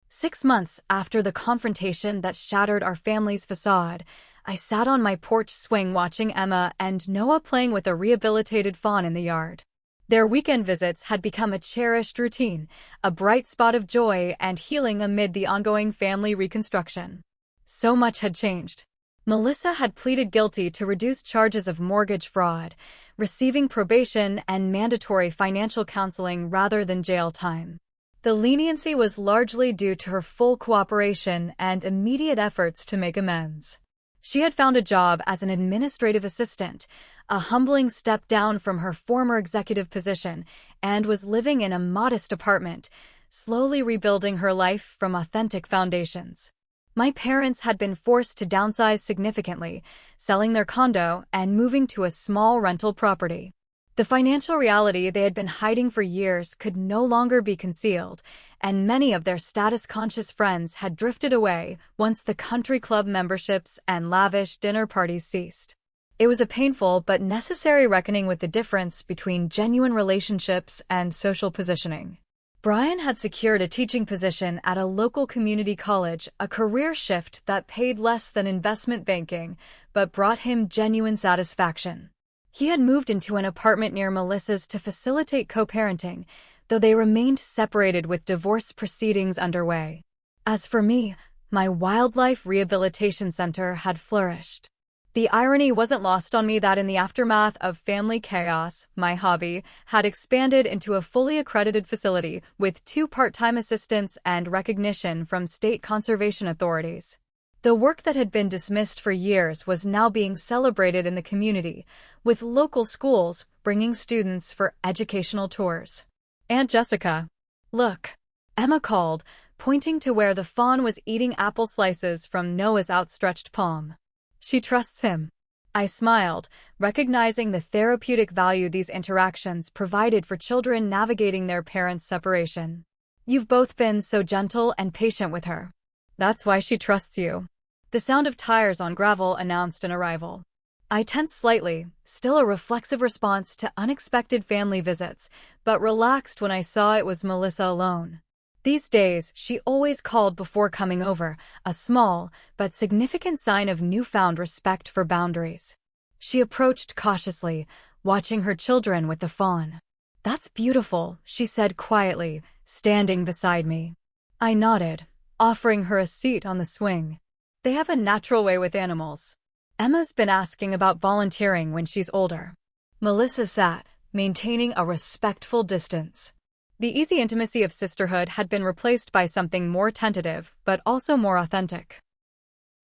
6 months after the confrontation that shattered our family's facade, I sat on my porch swing watching Emma and Noah playing with a rehabilitated fawn in the yard. Their weekend visits had become a cherished routine, a bright spot of joy and healing amid the ongoing family reconstruction. So much had changed. Melissa had pleaded guilty to reduced charges of mortgage fraud, receiving probation and mandatory financial counseling rather than jail time. The leniency was largely due to her full cooperation and immediate efforts to make amends. She had found a job as an administrative assistant, a humbling step down from her former executive position, and was living in a modest apartment, slowly rebuilding her life from authentic foundations. My parents had been forced to downsize significantly, selling their condo and moving to a small rental property. The financial reality they had been hiding for years could no longer be concealed, and many of their status-conscious friends had drifted away once the country club memberships and lavish dinner parties ceased. It was a painful but necessary reckoning with the difference between genuine relationships and social positioning. Brian had secured a teaching position at a local community college, a career shift that paid less than investment banking, but brought him genuine satisfaction. He had moved into an apartment near Melissa's to facilitate co-parenting, though they remained separated with divorce proceedings underway. As for me, my wildlife rehabilitation center had flourished. The irony wasn't lost on me that in the aftermath of family chaos, my hobby had expanded into a fully accredited facility with 2 part-time assistants and recognition from state conservation authorities. The work that had been dismissed for years was now being celebrated in the community, with local schools bringing students for educational tours. "Aunt Jessica, look," Emma called, pointing to where the fawn was eating apple slices from Noah's outstretched palm. "She trusts him." I smiled, recognizing the therapeutic value these interactions provided for children navigating their parents' separation. "You've both been so gentle and patient with her. That's why she trusts you." The sound of tires on gravel announced an arrival. I tensed slightly, still a reflexive response to unexpected family visits, but relaxed when I saw it was Melissa alone. These days, she always called before coming over, a small but significant sign of newfound respect for boundaries. She approached cautiously, watching her children with the fawn. "That's beautiful," she said quietly, standing beside me. I nodded, offering her a seat on the swing. "They have a natural way with animals. Emma's been asking about volunteering when she's older." Melissa sat, maintaining a respectful distance. The easy intimacy of sisterhood had been replaced by something more tentative, but also more authentic.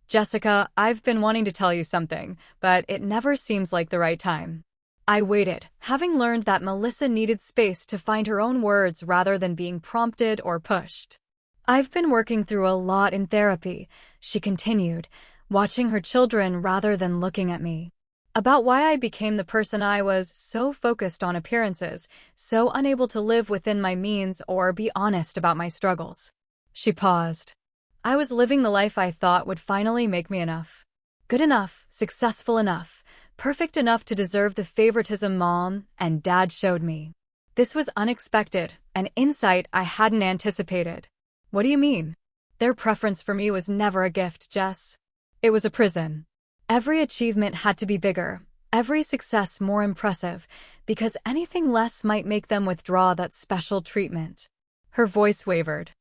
"Jessica, I've been wanting to tell you something, but it never seems like the right time." I waited, having learned that Melissa needed space to find her own words rather than being prompted or pushed. "I've been working through a lot in therapy," she continued, watching her children rather than looking at me. "About why I became the person I was, so focused on appearances, so unable to live within my means or be honest about my struggles." She paused. "I was living the life I thought would finally make me enough. Good enough, successful enough, perfect enough to deserve the favoritism Mom and Dad showed me. This was unexpected, an insight I hadn't anticipated." "What do you mean?" "Their preference for me was never a gift, Jess. It was a prison. Every achievement had to be bigger, every success more impressive, because anything less might make them withdraw that special treatment." Her voice wavered.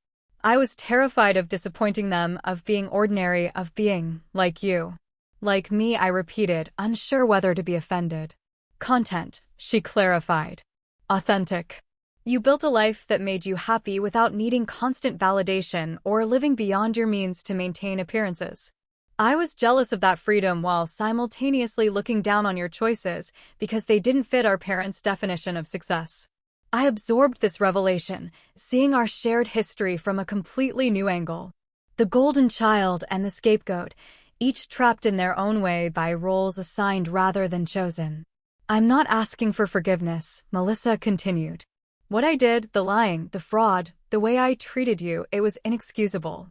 "I was terrified of disappointing them, of being ordinary, of being like you." "Like me," I repeated, unsure whether to be offended. "Content," she clarified. "Authentic. You built a life that made you happy without needing constant validation or living beyond your means to maintain appearances. I was jealous of that freedom while simultaneously looking down on your choices because they didn't fit our parents' definition of success." I absorbed this revelation, seeing our shared history from a completely new angle. The golden child and the scapegoat, each trapped in their own way by roles assigned rather than chosen. "I'm not asking for forgiveness," Melissa continued. "What I did, the lying, the fraud, the way I treated you, it was inexcusable.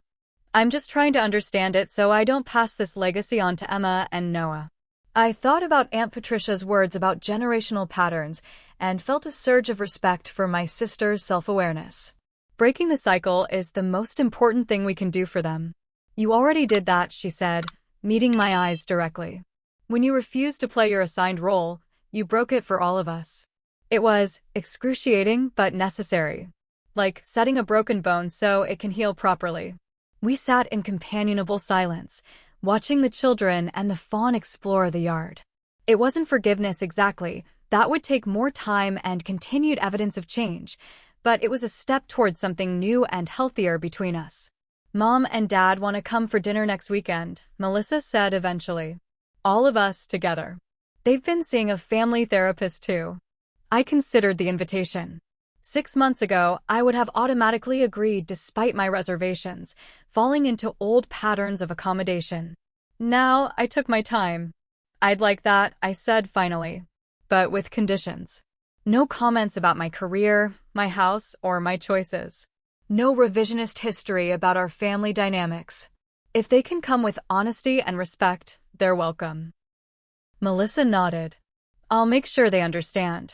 I'm just trying to understand it so I don't pass this legacy on to Emma and Noah." I thought about Aunt Patricia's words about generational patterns and felt a surge of respect for my sister's self-awareness. Breaking the cycle is the most important thing we can do for them. You already did that, she said, meeting my eyes directly. When you refused to play your assigned role, you broke it for all of us. It was excruciating but necessary. Like setting a broken bone so it can heal properly. We sat in companionable silence, watching the children and the fawn explore the yard. It wasn't forgiveness exactly. That would take more time and continued evidence of change, but it was a step towards something new and healthier between us. Mom and Dad want to come for dinner next weekend, Melissa said eventually. All of us together. They've been seeing a family therapist too. I considered the invitation. 6 months ago, I would have automatically agreed despite my reservations, falling into old patterns of accommodation. Now, I took my time. I'd like that, I said finally. But with conditions. No comments about my career, my house, or my choices. No revisionist history about our family dynamics. If they can come with honesty and respect, they're welcome. Melissa nodded. I'll make sure they understand.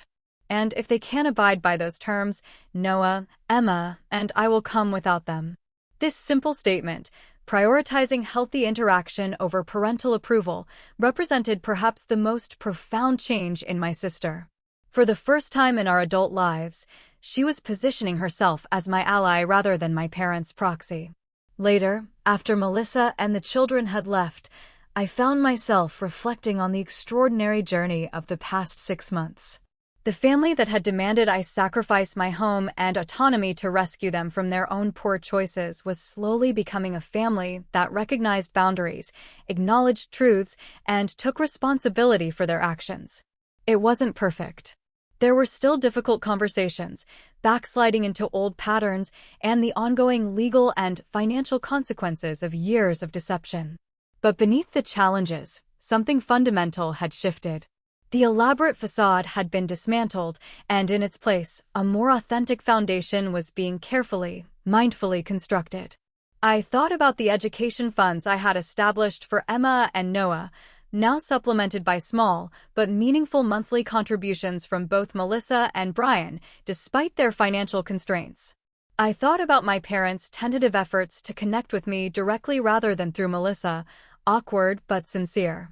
And if they can't abide by those terms, Noah, Emma, and I will come without them. This simple statement, prioritizing healthy interaction over parental approval, represented perhaps the most profound change in my sister. For the first time in our adult lives, she was positioning herself as my ally rather than my parents' proxy. Later, after Melissa and the children had left, I found myself reflecting on the extraordinary journey of the past 6 months. The family that had demanded I sacrifice my home and autonomy to rescue them from their own poor choices was slowly becoming a family that recognized boundaries, acknowledged truths, and took responsibility for their actions. It wasn't perfect. There were still difficult conversations, backsliding into old patterns, and the ongoing legal and financial consequences of years of deception. But beneath the challenges, something fundamental had shifted. The elaborate facade had been dismantled, and in its place, a more authentic foundation was being carefully, mindfully constructed. I thought about the education funds I had established for Emma and Noah, now supplemented by small but meaningful monthly contributions from both Melissa and Brian, despite their financial constraints. I thought about my parents' tentative efforts to connect with me directly rather than through Melissa, awkward but sincere.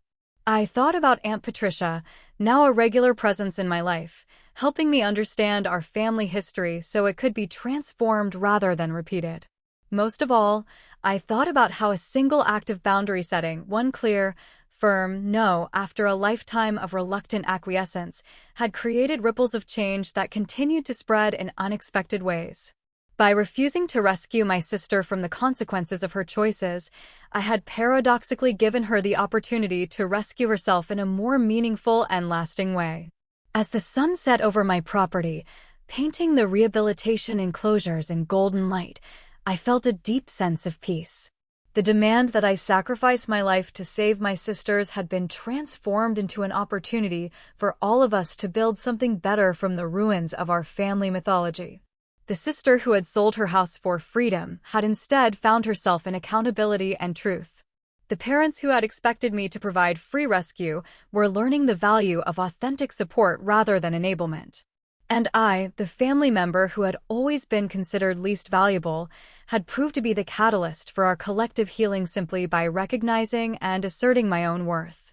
I thought about Aunt Patricia, now a regular presence in my life, helping me understand our family history so it could be transformed rather than repeated. Most of all, I thought about how a single act of boundary setting, one clear, firm no after a lifetime of reluctant acquiescence, had created ripples of change that continued to spread in unexpected ways. By refusing to rescue my sister from the consequences of her choices, I had paradoxically given her the opportunity to rescue herself in a more meaningful and lasting way. As the sun set over my property, painting the rehabilitation enclosures in golden light, I felt a deep sense of peace. The demand that I sacrifice my life to save my sisters had been transformed into an opportunity for all of us to build something better from the ruins of our family mythology. The sister who had sold her house for freedom had instead found herself in accountability and truth. The parents who had expected me to provide free rescue were learning the value of authentic support rather than enablement. And I, the family member who had always been considered least valuable, had proved to be the catalyst for our collective healing simply by recognizing and asserting my own worth.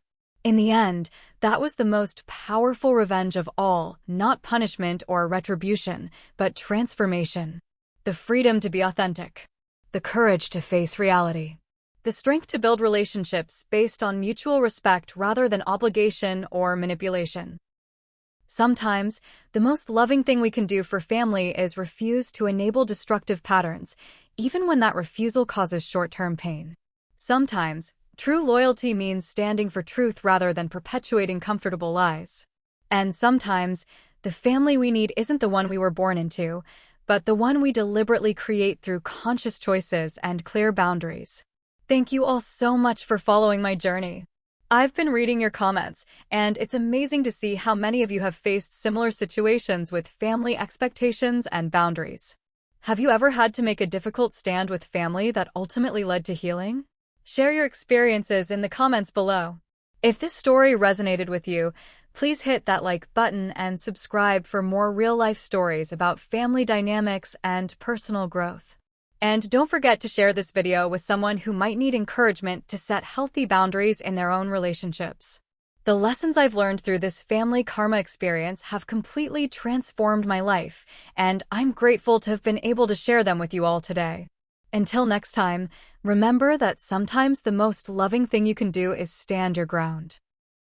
In the end, that was the most powerful revenge of all, not punishment or retribution, but transformation. The freedom to be authentic. The courage to face reality. The strength to build relationships based on mutual respect rather than obligation or manipulation. Sometimes, the most loving thing we can do for family is refuse to enable destructive patterns, even when that refusal causes short-term pain. Sometimes, true loyalty means standing for truth rather than perpetuating comfortable lies. And sometimes, the family we need isn't the one we were born into, but the one we deliberately create through conscious choices and clear boundaries. Thank you all so much for following my journey. I've been reading your comments, and it's amazing to see how many of you have faced similar situations with family expectations and boundaries. Have you ever had to make a difficult stand with family that ultimately led to healing? Share your experiences in the comments below. If this story resonated with you, please hit that like button and subscribe for more real-life stories about family dynamics and personal growth. And don't forget to share this video with someone who might need encouragement to set healthy boundaries in their own relationships. The lessons I've learned through this family karma experience have completely transformed my life, and I'm grateful to have been able to share them with you all today. Until next time, remember that sometimes the most loving thing you can do is stand your ground.